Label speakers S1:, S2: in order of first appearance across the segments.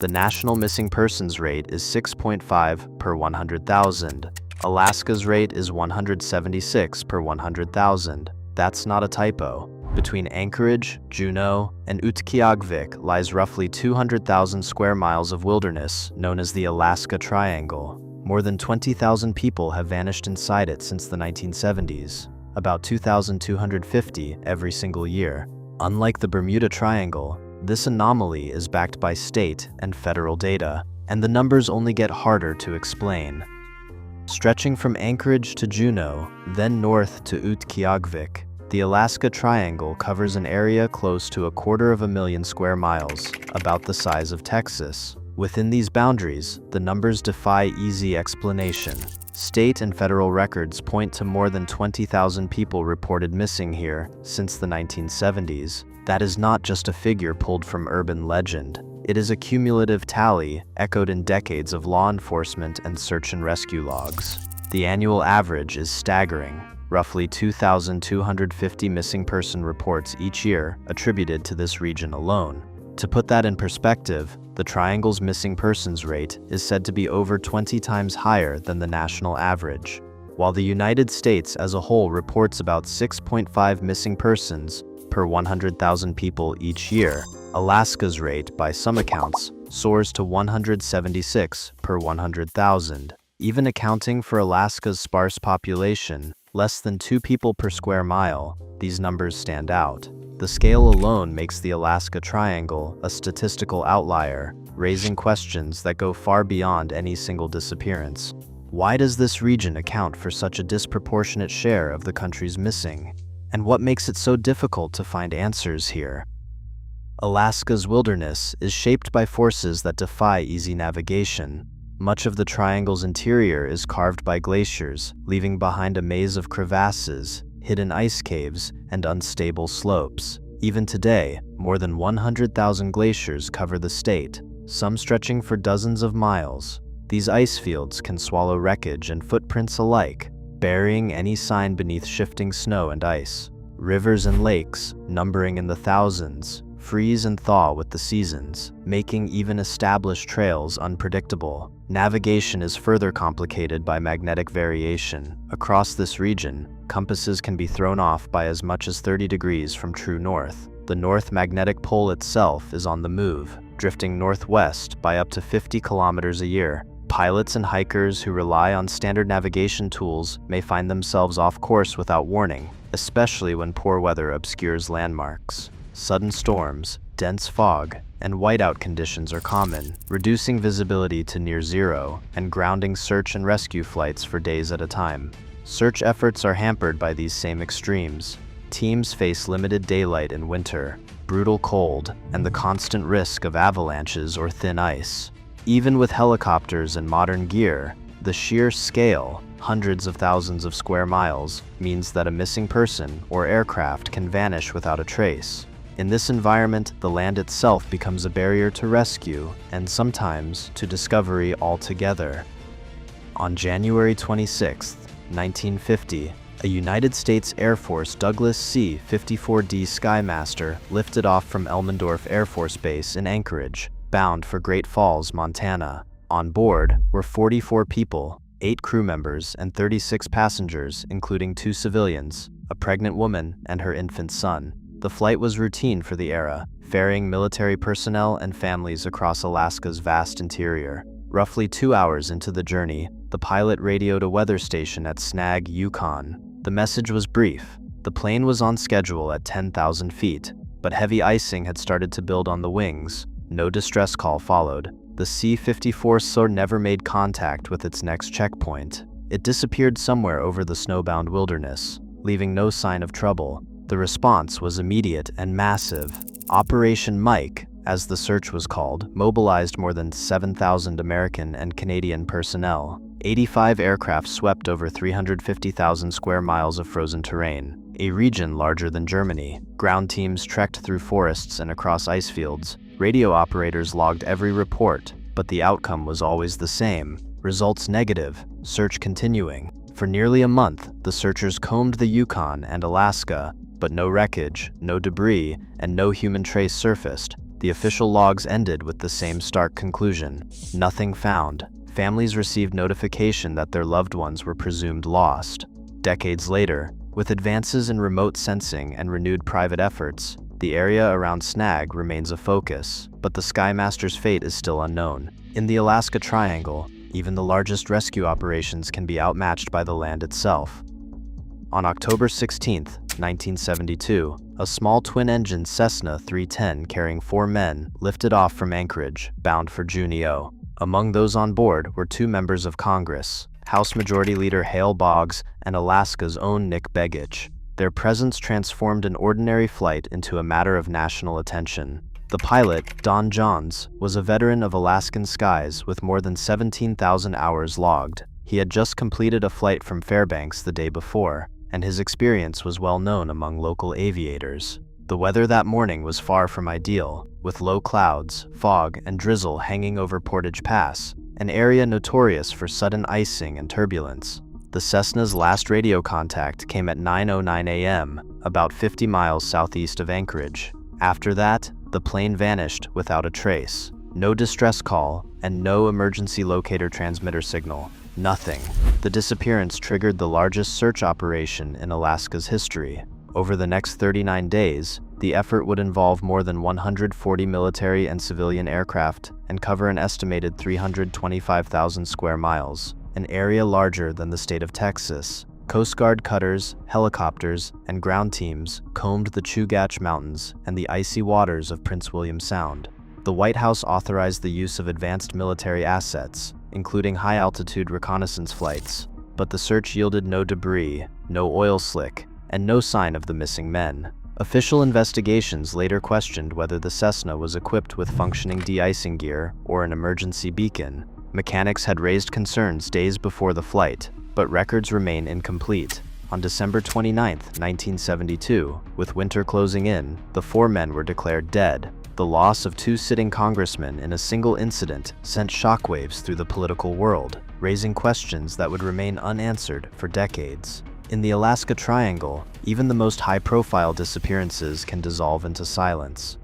S1: The national missing persons rate is 6.5 per 100,000. Alaska's rate is 176 per 100,000. That's not a typo. Between Anchorage, Juneau, and Utqiagvik lies roughly 200,000 square miles of wilderness known as the Alaska Triangle. More than 20,000 people have vanished inside it since the 1970s, about 2,250 every single year. Unlike the Bermuda Triangle, this anomaly is backed by state and federal data, and the numbers only get harder to explain. Stretching from Anchorage to Juneau, then north to Utqiagvik, the Alaska Triangle covers an area close to 250,000 square miles, about the size of Texas. Within these boundaries, the numbers defy easy explanation. State and federal records point to more than 20,000 people reported missing here since the 1970s. That is not just a figure pulled from urban legend. It is a cumulative tally echoed in decades of law enforcement and search and rescue logs. The annual average is staggering, roughly 2,250 missing person reports each year attributed to this region alone. To put that in perspective, the Triangle's missing persons rate is said to be over 20 times higher than the national average. While the United States as a whole reports about 6.5 missing persons per 100,000 people each year, Alaska's rate, by some accounts, soars to 176 per 100,000. Even accounting for Alaska's sparse population, less than 2 people per square mile, these numbers stand out. The scale alone makes the Alaska Triangle a statistical outlier, raising questions that go far beyond any single disappearance. Why does this region account for such a disproportionate share of the country's missing? And what makes it so difficult to find answers here? Alaska's wilderness is shaped by forces that defy easy navigation. Much of the Triangle's interior is carved by glaciers, leaving behind a maze of crevasses, hidden ice caves, and unstable slopes. Even today, more than 100,000 glaciers cover the state, some stretching for dozens of miles. These ice fields can swallow wreckage and footprints alike, burying any sign beneath shifting snow and ice. Rivers and lakes, numbering in the thousands, freeze and thaw with the seasons, making even established trails unpredictable. Navigation is further complicated by magnetic variation. Across this region, compasses can be thrown off by as much as 30 degrees from true north. The North Magnetic Pole itself is on the move, drifting northwest by up to 50 kilometers a year. Pilots and hikers who rely on standard navigation tools may find themselves off course without warning, especially when poor weather obscures landmarks. Sudden storms, dense fog, and whiteout conditions are common, reducing visibility to near zero and grounding search and rescue flights for days at a time. Search efforts are hampered by these same extremes. Teams face limited daylight in winter, brutal cold, and the constant risk of avalanches or thin ice. Even with helicopters and modern gear, the sheer scale, hundreds of thousands of square miles, means that a missing person or aircraft can vanish without a trace. In this environment, the land itself becomes a barrier to rescue and sometimes to discovery altogether. On January 26, 1950, a United States Air Force Douglas C-54D Skymaster lifted off from Elmendorf Air Force Base in Anchorage, bound for Great Falls, Montana. On board were 44 people, 8 crew members and 36 passengers, including 2 civilians, a pregnant woman and her infant son. The flight was routine for the era, ferrying military personnel and families across Alaska's vast interior. Roughly 2 hours into the journey, the pilot radioed a weather station at Snag, Yukon. The message was brief. The plane was on schedule at 10,000 feet, but heavy icing had started to build on the wings. No distress call followed. The C-54 never made contact with its next checkpoint. It disappeared somewhere over the snowbound wilderness, leaving no sign of trouble. The response was immediate and massive. Operation Mike, as the search was called, mobilized more than 7,000 American and Canadian personnel. 85 aircraft swept over 350,000 square miles of frozen terrain, a region larger than Germany. Ground teams trekked through forests and across ice fields. Radio operators logged every report, but the outcome was always the same. Results negative, search continuing. For nearly a month, the searchers combed the Yukon and Alaska, but no wreckage, no debris, and no human trace surfaced. The official logs ended with the same stark conclusion: nothing found. Families received notification that their loved ones were presumed lost. Decades later, with advances in remote sensing and renewed private efforts, the area around Snag remains a focus, but the Skymaster's fate is still unknown. In the Alaska Triangle, even the largest rescue operations can be outmatched by the land itself. On October 16, 1972, a small twin-engine Cessna 310 carrying 4 men lifted off from Anchorage, bound for Juneau. Among those on board were 2 members of Congress, House Majority Leader Hale Boggs and Alaska's own Nick Begich. Their presence transformed an ordinary flight into a matter of national attention. The pilot, Don Johns, was a veteran of Alaskan skies with more than 17,000 hours logged. He had just completed a flight from Fairbanks the day before, and his experience was well known among local aviators. The weather that morning was far from ideal, with low clouds, fog, and drizzle hanging over Portage Pass, an area notorious for sudden icing and turbulence. The Cessna's last radio contact came at 9:09 a.m., about 50 miles southeast of Anchorage. After that, the plane vanished without a trace. No distress call, and no emergency locator transmitter signal. Nothing. The disappearance triggered the largest search operation in Alaska's history. Over the next 39 days, the effort would involve more than 140 military and civilian aircraft and cover an estimated 325,000 square miles, an area larger than the state of Texas. Coast Guard cutters, helicopters, and ground teams combed the Chugach Mountains and the icy waters of Prince William Sound. The White House authorized the use of advanced military assets, including high-altitude reconnaissance flights, but the search yielded no debris, no oil slick, and no sign of the missing men. Official investigations later questioned whether the Cessna was equipped with functioning de-icing gear or an emergency beacon. Mechanics had raised concerns days before the flight, but records remain incomplete. On December 29, 1972, with winter closing in, the 4 men were declared dead. The loss of 2 sitting congressmen in a single incident sent shockwaves through the political world, raising questions that would remain unanswered for decades. In the Alaska Triangle, even the most high-profile disappearances can dissolve into silence.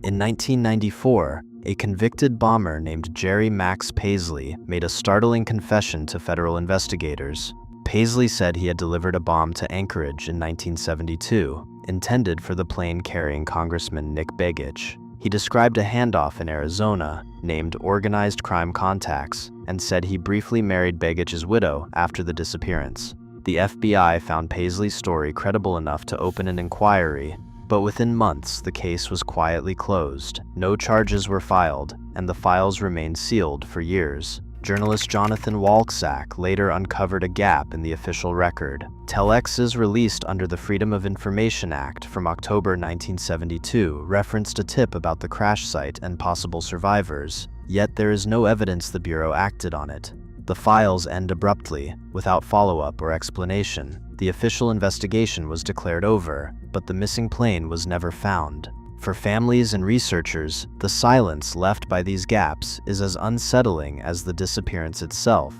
S1: In 1994, a convicted bomber named Jerry Max Paisley made a startling confession to federal investigators. Paisley said he had delivered a bomb to Anchorage in 1972, intended for the plane carrying Congressman Nick Begich. He described a handoff in Arizona, named Organized Crime Contacts, and said he briefly married Begich's widow after the disappearance. The FBI found Paisley's story credible enough to open an inquiry, but within months the case was quietly closed. No charges were filed, and the files remained sealed for years. Journalist Jonathan Walczak later uncovered a gap in the official record. Telexes released under the Freedom of Information Act from October 1972 referenced a tip about the crash site and possible survivors, yet there is no evidence the Bureau acted on it. The files end abruptly, without follow-up or explanation. The official investigation was declared over, but the missing plane was never found. For families and researchers, the silence left by these gaps is as unsettling as the disappearance itself.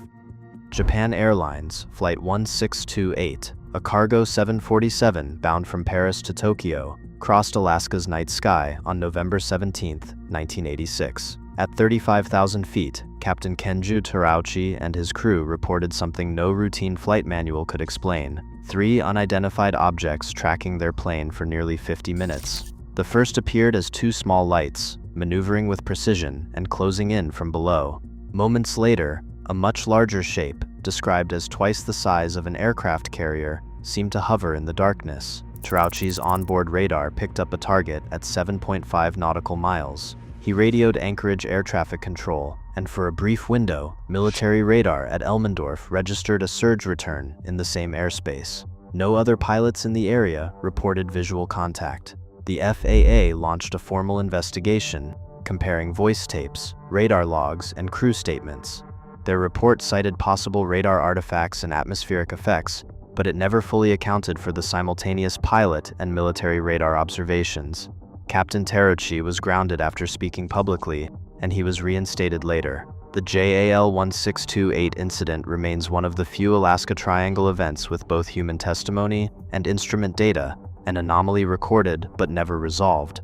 S1: Japan Airlines Flight 1628, a cargo 747 bound from Paris to Tokyo, crossed Alaska's night sky on November 17, 1986. At 35,000 feet, Captain Kenju Terauchi and his crew reported something no routine flight manual could explain: 3 unidentified objects tracking their plane for nearly 50 minutes. The first appeared as 2 small lights, maneuvering with precision and closing in from below. Moments later, a much larger shape, described as twice the size of an aircraft carrier, seemed to hover in the darkness. Terauchi's onboard radar picked up a target at 7.5 nautical miles. He radioed Anchorage Air Traffic Control, and for a brief window, military radar at Elmendorf registered a surge return in the same airspace. No other pilots in the area reported visual contact. The FAA launched a formal investigation, comparing voice tapes, radar logs, and crew statements. Their report cited possible radar artifacts and atmospheric effects, but it never fully accounted for the simultaneous pilot and military radar observations. Captain Terauchi was grounded after speaking publicly, and he was reinstated later. The JAL 1628 incident remains one of the few Alaska Triangle events with both human testimony and instrument data, an anomaly recorded but never resolved.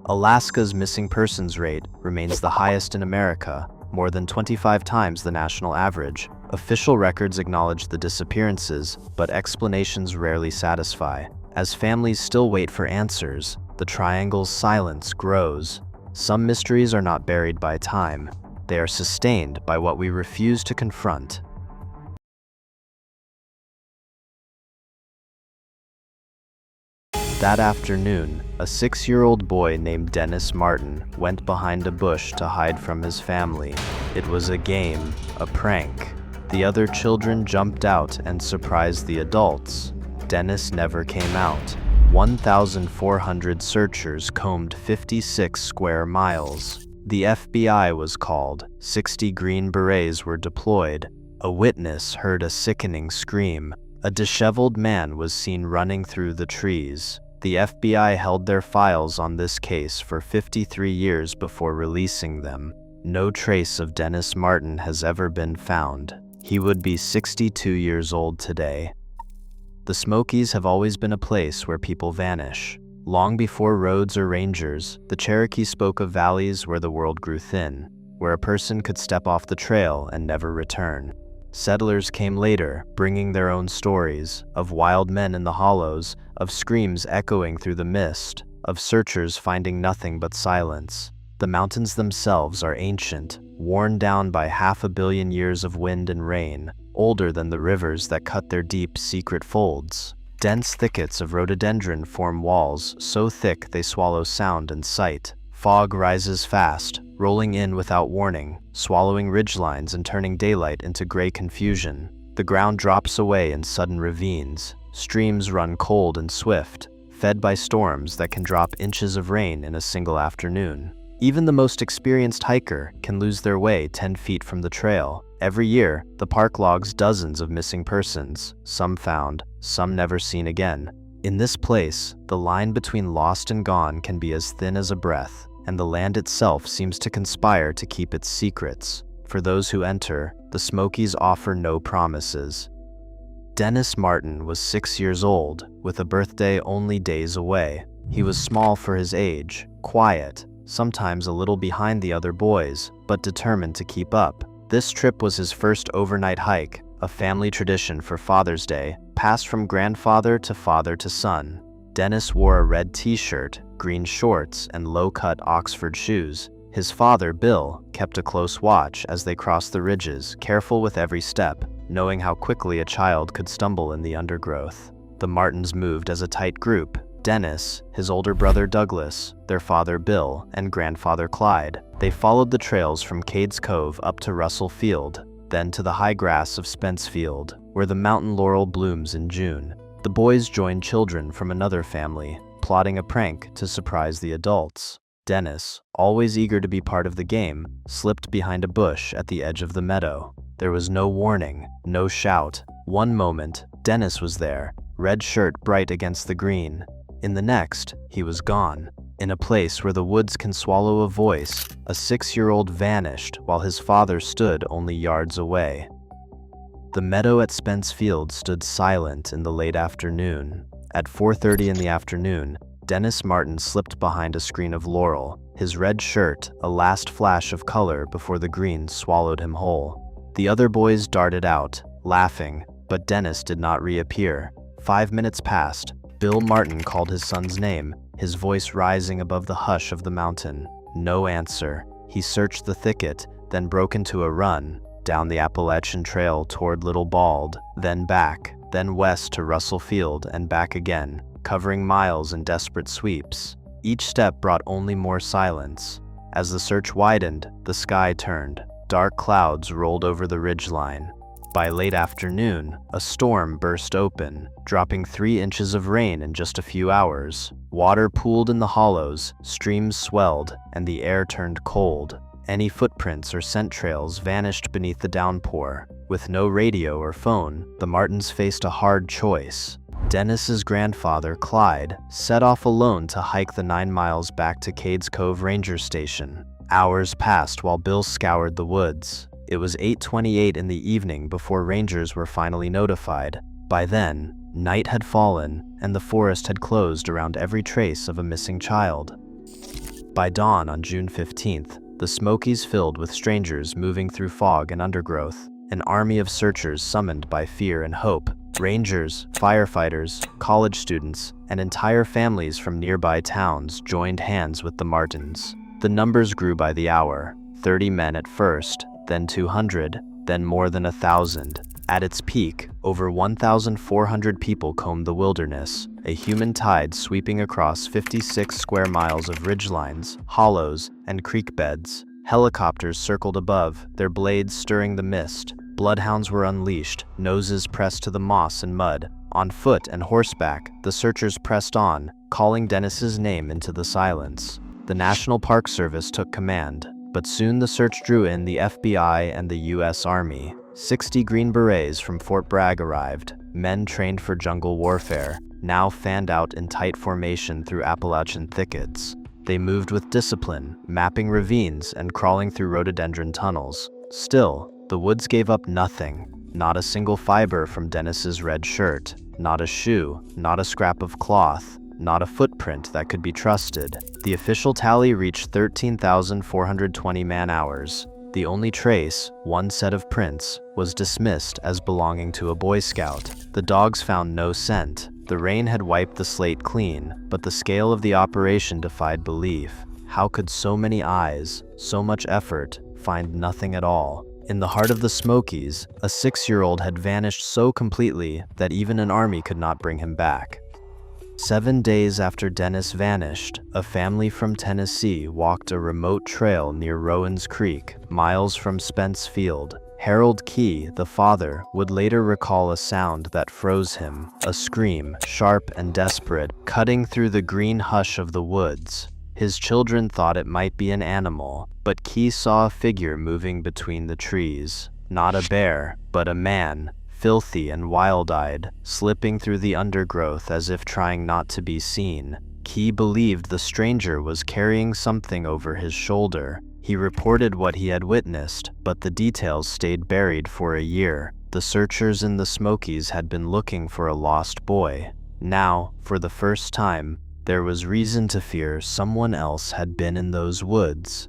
S1: Alaska's missing persons rate remains the highest in America, more than 25 times the national average. Official records acknowledge the disappearances, but explanations rarely satisfy. As families still wait for answers, the triangle's silence grows. Some mysteries are not buried by time. They are sustained by what we refuse to confront. That afternoon, a 6-year-old boy named Dennis Martin went behind a bush to hide from his family. It was a game, a prank. The other children jumped out and surprised the adults. Dennis never came out. 1,400 searchers combed 56 square miles. The FBI was called. 60 Green Berets were deployed. A witness heard a sickening scream. A disheveled man was seen running through the trees. The FBI held their files on this case for 53 years before releasing them. No trace of Dennis Martin has ever been found. He would be 62 years old today. The Smokies have always been a place where people vanish. Long before roads or rangers, the Cherokee spoke of valleys where the world grew thin, where a person could step off the trail and never return. Settlers came later, bringing their own stories, of wild men in the hollows, of screams echoing through the mist, of searchers finding nothing but silence. The mountains themselves are ancient, worn down by 500 million years of wind and rain, older than the rivers that cut their deep, secret folds. Dense thickets of rhododendron form walls so thick they swallow sound and sight. Fog rises fast, rolling in without warning, swallowing ridgelines and turning daylight into gray confusion. The ground drops away in sudden ravines. Streams run cold and swift, fed by storms that can drop inches of rain in a single afternoon. Even the most experienced hiker can lose their way 10 feet from the trail. Every year, the park logs dozens of missing persons, some found, some never seen again. In this place, the line between lost and gone can be as thin as a breath, and the land itself seems to conspire to keep its secrets. For those who enter, the Smokies offer no promises. Dennis Martin was 6 years old, with a birthday only days away. He was small for his age, quiet, sometimes a little behind the other boys, but determined to keep up. This trip was his first overnight hike, a family tradition for Father's Day, passed from grandfather to son. Dennis wore a red t-shirt, green shorts, and low-cut Oxford shoes. His father, Bill, kept a close watch as they crossed the ridges, careful with every step, knowing how quickly a child could stumble in the undergrowth. The Martins moved as a tight group. Dennis, his older brother Douglas, their father Bill, and grandfather Clyde. They followed the trails from Cades Cove up to Russell Field, then to the high grass of Spence Field, where the mountain laurel blooms in June. The boys joined children from another family, plotting a prank to surprise the adults. Dennis, always eager to be part of the game, slipped behind a bush at the edge of the meadow. There was no warning, no shout. One moment, Dennis was there, red shirt bright against the green. In the next, he was gone. In a place where the woods can swallow a voice, a 6-year-old vanished while his father stood only yards away. The meadow at Spence Field stood silent in the late afternoon. At 4:30 in the afternoon, Dennis Martin slipped behind a screen of laurel, his red shirt a last flash of color before the green swallowed him whole. The other boys darted out, laughing, but Dennis did not reappear. 5 minutes passed. Bill Martin called his son's name, his voice rising above the hush of the mountain. No answer. He searched the thicket, then broke into a run, down the Appalachian Trail toward Little Bald, then back, then west to Russell Field and back again, covering miles in desperate sweeps. Each step brought only more silence. As the search widened, the sky turned. Dark clouds rolled over the ridgeline. By late afternoon, a storm burst open, dropping 3 inches of rain in just a few hours. Water pooled in the hollows, streams swelled, and the air turned cold. Any footprints or scent trails vanished beneath the downpour. With no radio or phone, the Martins faced a hard choice. Dennis's grandfather, Clyde, set off alone to hike the 9 miles back to Cades Cove Ranger Station. Hours passed while Bill scoured the woods. It was 8:28 in the evening before rangers were finally notified. By then, night had fallen, and the forest had closed around every trace of a missing child. By dawn on June 15th, the Smokies filled with strangers moving through fog and undergrowth, an army of searchers summoned by fear and hope. Rangers, firefighters, college students, and entire families from nearby towns joined hands with the Martins. The numbers grew by the hour, 30 men at first, then 200, then more than 1,000. At its peak, over 1,400 people combed the wilderness, a human tide sweeping across 56 square miles of ridgelines, hollows, and creek beds. Helicopters circled above, their blades stirring the mist. Bloodhounds were unleashed, noses pressed to the moss and mud. On foot and horseback, the searchers pressed on, calling Dennis's name into the silence. The National Park Service took command, but soon the search drew in the FBI and the U.S. Army. 60 Green Berets from Fort Bragg arrived, men trained for jungle warfare, now fanned out in tight formation through Appalachian thickets. They moved with discipline, mapping ravines and crawling through rhododendron tunnels. Still, the woods gave up nothing. Not a single fiber from Dennis's red shirt, not a shoe, not a scrap of cloth, not a footprint that could be trusted. The official tally reached 13,420 man-hours. The only trace, one set of prints, was dismissed as belonging to a Boy Scout. The dogs found no scent. The rain had wiped the slate clean, but the scale of the operation defied belief. How could so many eyes, so much effort, find nothing at all? In the heart of the Smokies, a 6-year-old had vanished so completely that even an army could not bring him back. 7 days after Dennis vanished, a family from Tennessee walked a remote trail near Rowan's Creek, miles from Spence Field. Harold Key, the father, would later recall a sound that froze him, a scream, sharp and desperate, cutting through the green hush of the woods. His children thought it might be an animal, but Key saw a figure moving between the trees. Not a bear, but a man, filthy and wild-eyed, slipping through the undergrowth as if trying not to be seen. Key believed the stranger was carrying something over his shoulder. He reported what he had witnessed, but the details stayed buried for a year. The searchers in the Smokies had been looking for a lost boy. Now, for the first time, there was reason to fear someone else had been in those woods.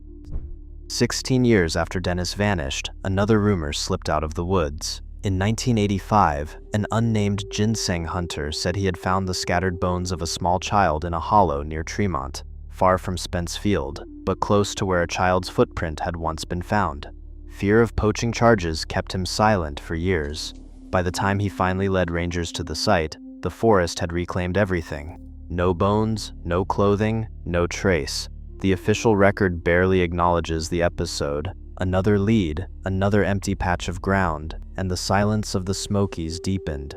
S1: 16 years after Dennis vanished, another rumor slipped out of the woods. In 1985, an unnamed ginseng hunter said he had found the scattered bones of a small child in a hollow near Tremont, far from Spence Field, but close to where a child's footprint had once been found. Fear of poaching charges kept him silent for years. By the time he finally led rangers to the site, the forest had reclaimed everything. No bones, no clothing, no trace. The official record barely acknowledges the episode. Another lead, another empty patch of ground, and the silence of the Smokies deepened.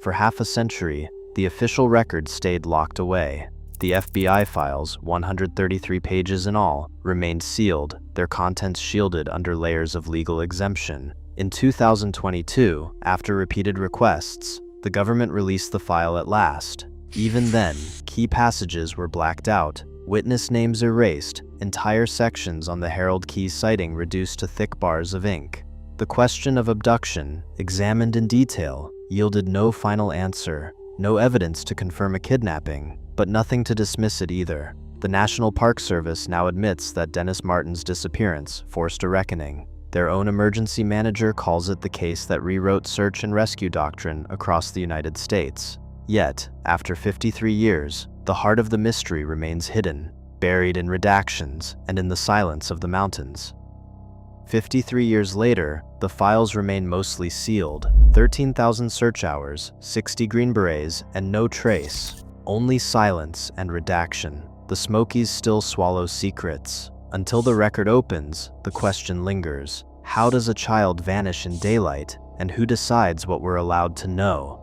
S1: For half a century, the official record stayed locked away. The FBI files, 133 pages in all, remained sealed, their contents shielded under layers of legal exemption. In 2022, after repeated requests, the government released the file at last. Even then, key passages were blacked out, witness names erased, entire sections on the Harold Key sighting reduced to thick bars of ink. The question of abduction, examined in detail, yielded no final answer, no evidence to confirm a kidnapping, but nothing to dismiss it either. The National Park Service now admits that Dennis Martin's disappearance forced a reckoning. Their own emergency manager calls it the case that rewrote search and rescue doctrine across the United States. Yet, after 53 years, the heart of the mystery remains hidden, buried in redactions and in the silence of the mountains. 53 years later, the files remain mostly sealed. 13,000 search hours, 60 Green Berets, and no trace. Only silence and redaction. The Smokies still swallow secrets. Until the record opens, the question lingers. How does a child vanish in daylight, and who decides what we're allowed to know?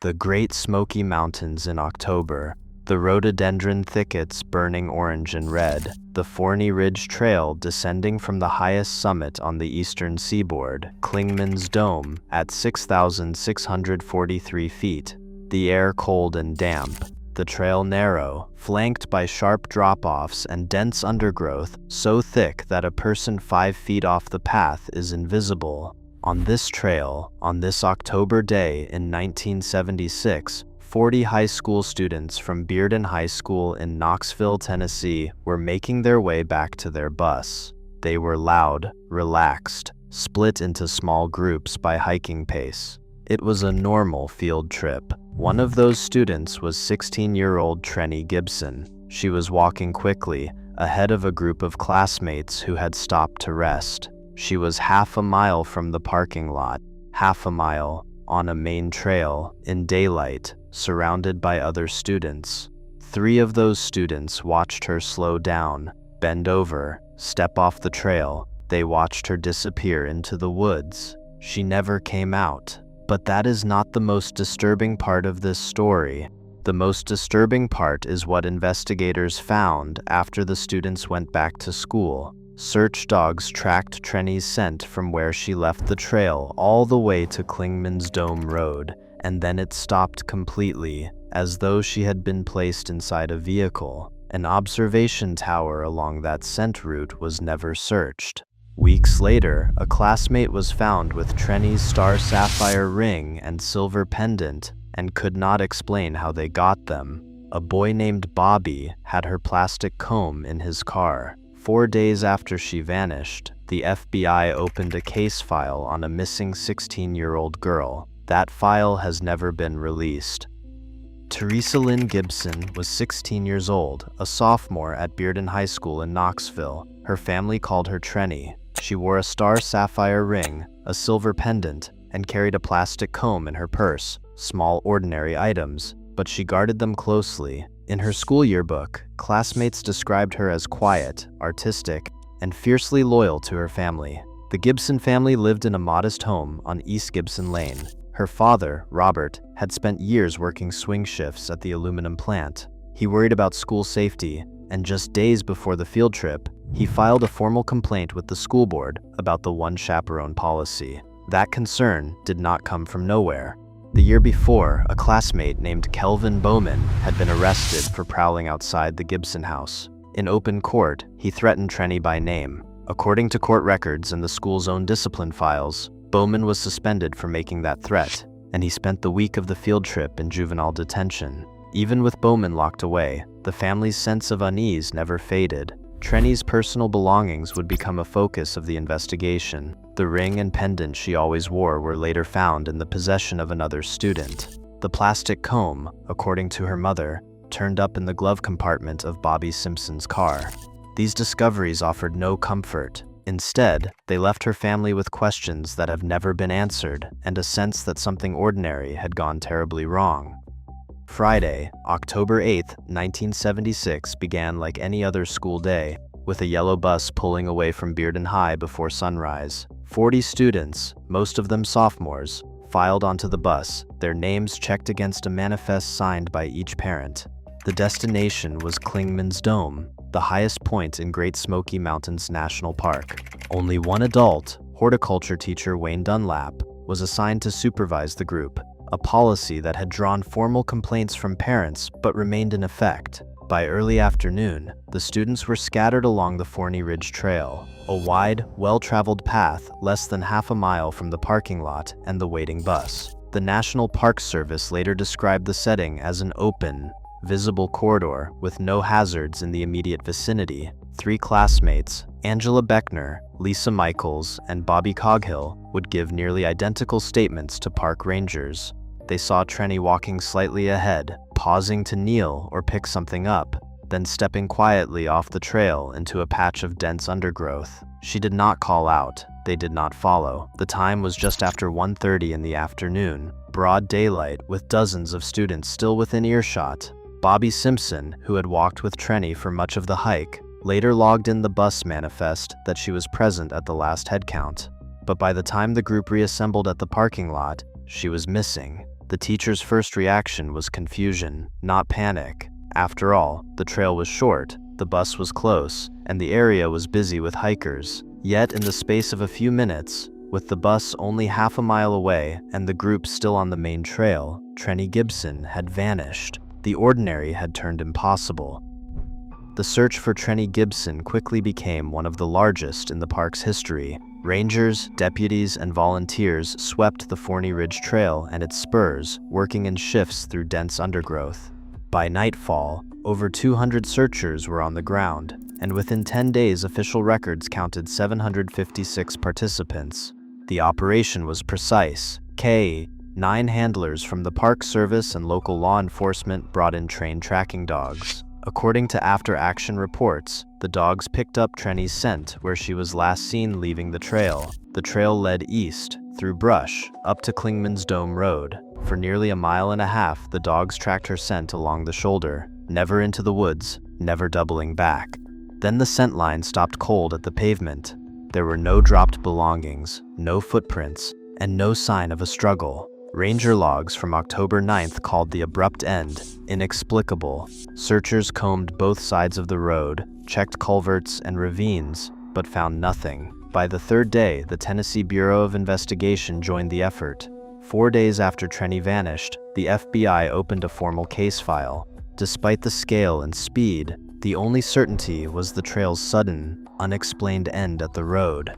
S1: The Great Smoky Mountains in October, the rhododendron thickets burning orange and red, the Forney Ridge Trail descending from the highest summit on the eastern seaboard, Clingman's Dome, at 6,643 feet. The air cold and damp, the trail narrow, flanked by sharp drop-offs and dense undergrowth so thick that a person 5 feet off the path is invisible. On this trail, on this October day in 1976, 40 high school students from Bearden High School in Knoxville, Tennessee, were making their way back to their bus. They were loud, relaxed, split into small groups by hiking pace. It was a normal field trip. One of those students was 16-year-old Trenny Gibson. She was walking quickly, ahead of a group of classmates who had stopped to rest. She was half a mile from the parking lot, half a mile, on a main trail, in daylight, surrounded by other students. 3 of those students watched her slow down, bend over, step off the trail. They watched her disappear into the woods. She never came out. But that is not the most disturbing part of this story. The most disturbing part is what investigators found after the students went back to school. Search dogs tracked Trenny's scent from where she left the trail all the way to Clingman's Dome Road, and then it stopped completely, as though she had been placed inside a vehicle. An observation tower along that scent route was never searched. Weeks later, a classmate was found with Trenny's star sapphire ring and silver pendant and could not explain how they got them. A boy named Bobby had her plastic comb in his car. 4 days after she vanished, the FBI opened a case file on a missing 16-year-old girl. That file has never been released. Teresa Lynn Gibson was 16 years old, a sophomore at Bearden High School in Knoxville. Her family called her Trenny. She wore a star sapphire ring, a silver pendant, and carried a plastic comb in her purse. Small, ordinary items, but she guarded them closely. In her school yearbook, classmates described her as quiet, artistic, and fiercely loyal to her family. The Gibson family lived in a modest home on East Gibson Lane. Her father, Robert, had spent years working swing shifts at the aluminum plant. He worried about school safety, and just days before the field trip, he filed a formal complaint with the school board about the one chaperone policy. That concern did not come from nowhere. The year before, a classmate named Kelvin Bowman had been arrested for prowling outside the Gibson house. In open court, he threatened Trenny by name. According to court records and the school's own discipline files, Bowman was suspended for making that threat, and he spent the week of the field trip in juvenile detention. Even with Bowman locked away, the family's sense of unease never faded. Trenny's personal belongings would become a focus of the investigation. The ring and pendant she always wore were later found in the possession of another student. The plastic comb, according to her mother, turned up in the glove compartment of Bobby Simpson's car. These discoveries offered no comfort. Instead, they left her family with questions that have never been answered and a sense that something ordinary had gone terribly wrong. Friday, October 8, 1976 began like any other school day, with a yellow bus pulling away from Bearden High before sunrise. 40 students, most of them sophomores, filed onto the bus, their names checked against a manifest signed by each parent. The destination was Clingman's Dome, the highest point in Great Smoky Mountains National Park. Only one adult, horticulture teacher Wayne Dunlap, was assigned to supervise the group, a policy that had drawn formal complaints from parents but remained in effect. By early afternoon, the students were scattered along the Forney Ridge Trail, a wide, well-traveled path less than half a mile from the parking lot and the waiting bus. The National Park Service later described the setting as an open, visible corridor with no hazards in the immediate vicinity. 3 classmates, Angela Beckner, Lisa Michaels, and Bobby Coghill, would give nearly identical statements to park rangers. They saw Trenny walking slightly ahead, pausing to kneel or pick something up, then stepping quietly off the trail into a patch of dense undergrowth. She did not call out. They did not follow. The time was just after 1:30 in the afternoon, broad daylight with dozens of students still within earshot. Bobby Simpson, who had walked with Trenny for much of the hike, later logged in the bus manifest that she was present at the last head count. But by the time the group reassembled at the parking lot, she was missing. The teacher's first reaction was confusion, not panic. After all, the trail was short, the bus was close, and the area was busy with hikers. Yet in the space of a few minutes, with the bus only half a mile away and the group still on the main trail, Trenny Gibson had vanished. The ordinary had turned impossible. The search for Trenny Gibson quickly became one of the largest in the park's history. Rangers, deputies, and volunteers swept the Forney Ridge Trail and its spurs, working in shifts through dense undergrowth. By nightfall, over 200 searchers were on the ground, and within 10 days official records counted 756 participants. The operation was precise. 9 handlers from the Park Service and local law enforcement brought in trained tracking dogs. According to after-action reports, the dogs picked up Trenny's scent where she was last seen leaving the trail. The trail led east, through brush, up to Clingman's Dome Road. For nearly a mile and a half, the dogs tracked her scent along the shoulder, never into the woods, never doubling back. Then the scent line stopped cold at the pavement. There were no dropped belongings, no footprints, and no sign of a struggle. Ranger logs from October 9th called the abrupt end inexplicable. Searchers combed both sides of the road, checked culverts and ravines, but found nothing. By the third day, the Tennessee Bureau of Investigation joined the effort. 4 days after Trenny vanished, the FBI opened a formal case file. Despite the scale and speed, the only certainty was the trail's sudden, unexplained end at the road.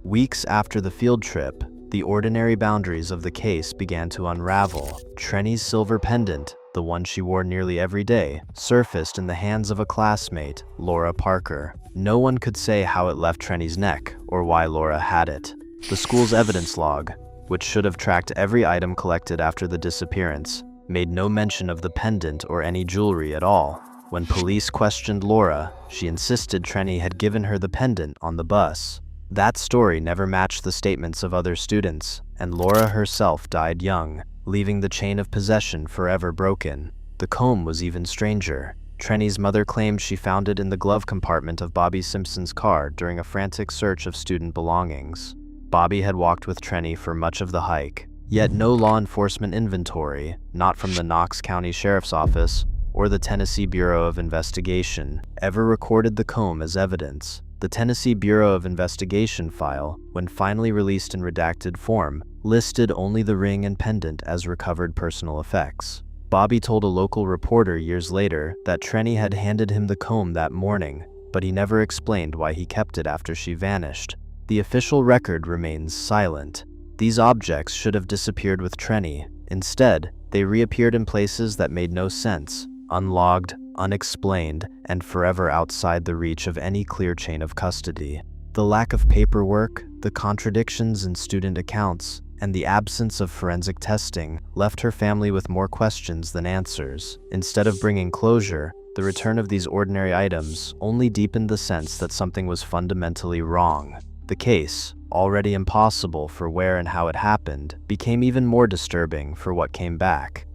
S1: Weeks after the field trip, the ordinary boundaries of the case began to unravel. Trenny's silver pendant, the one she wore nearly every day, surfaced in the hands of a classmate, Laura Parker. No one could say how it left Trenny's neck or why Laura had it. The school's evidence log, which should have tracked every item collected after the disappearance, made no mention of the pendant or any jewelry at all. When police questioned Laura, she insisted Trenny had given her the pendant on the bus. That story never matched the statements of other students, and Laura herself died young, leaving the chain of possession forever broken. The comb was even stranger. Trenny's mother claimed she found it in the glove compartment of Bobby Simpson's car during a frantic search of student belongings. Bobby had walked with Trenny for much of the hike, yet no law enforcement inventory, not from the Knox County Sheriff's Office or the Tennessee Bureau of Investigation, ever recorded the comb as evidence. The Tennessee Bureau of Investigation file, when finally released in redacted form, listed only the ring and pendant as recovered personal effects. Bobby told a local reporter years later that Trenny had handed him the comb that morning, but he never explained why he kept it after she vanished. The official record remains silent. These objects should have disappeared with Trenny. Instead, they reappeared in places that made no sense, unlogged, unexplained, and forever outside the reach of any clear chain of custody. The lack of paperwork, the contradictions in student accounts, and the absence of forensic testing left her family with more questions than answers. Instead of bringing closure, the return of these ordinary items only deepened the sense that something was fundamentally wrong. The case, already impossible for where and how it happened, became even more disturbing for what came back.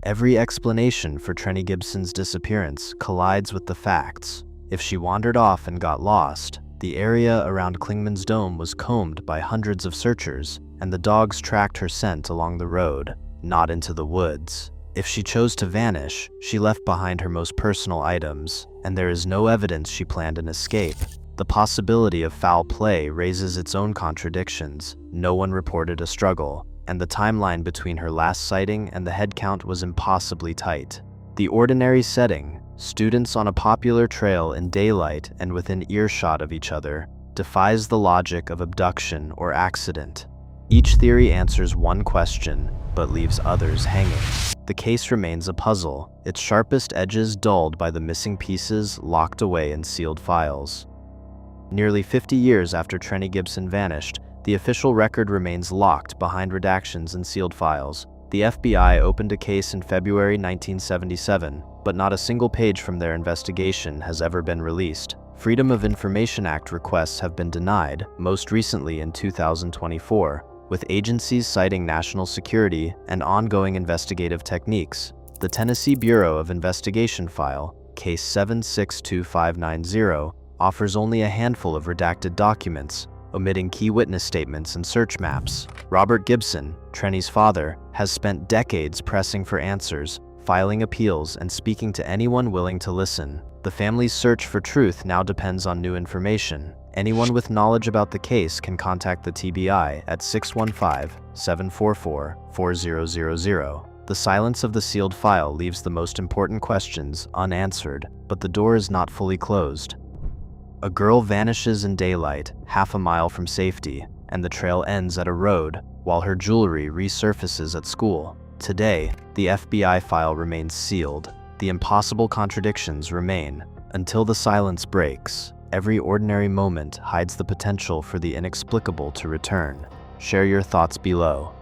S1: Every explanation for Trenny Gibson's disappearance collides with the facts. If she wandered off and got lost, the area around Clingman's Dome was combed by hundreds of searchers, and the dogs tracked her scent along the road, not into the woods. If she chose to vanish, she left behind her most personal items, and there is no evidence she planned an escape. The possibility of foul play raises its own contradictions. No one reported a struggle, and the timeline between her last sighting and the head count was impossibly tight. The ordinary setting, students on a popular trail in daylight and within earshot of each other, defies the logic of abduction or accident. Each theory answers one question, but leaves others hanging. The case remains a puzzle, its sharpest edges dulled by the missing pieces locked away in sealed files. Nearly 50 years after Trenny Gibson vanished, the official record remains locked behind redactions and sealed files. The FBI opened a case in February 1977, but not a single page from their investigation has ever been released. Freedom of Information Act requests have been denied, most recently in 2024, with agencies citing national security and ongoing investigative techniques. The Tennessee Bureau of Investigation file, Case 762590, offers only a handful of redacted documents, omitting key witness statements and search maps. Robert Gibson, Trenny's father, has spent decades pressing for answers, filing appeals, and speaking to anyone willing to listen. The family's search for truth now depends on new information. Anyone with knowledge about the case can contact the TBI at 615-744-4000. The silence of the sealed file leaves the most important questions unanswered, but the door is not fully closed. A girl vanishes in daylight, half a mile from safety, and the trail ends at a road, while her jewelry resurfaces at school. Today, the FBI file remains sealed. The impossible contradictions remain. Until the silence breaks, every ordinary moment hides the potential for the inexplicable to return. Share your thoughts below.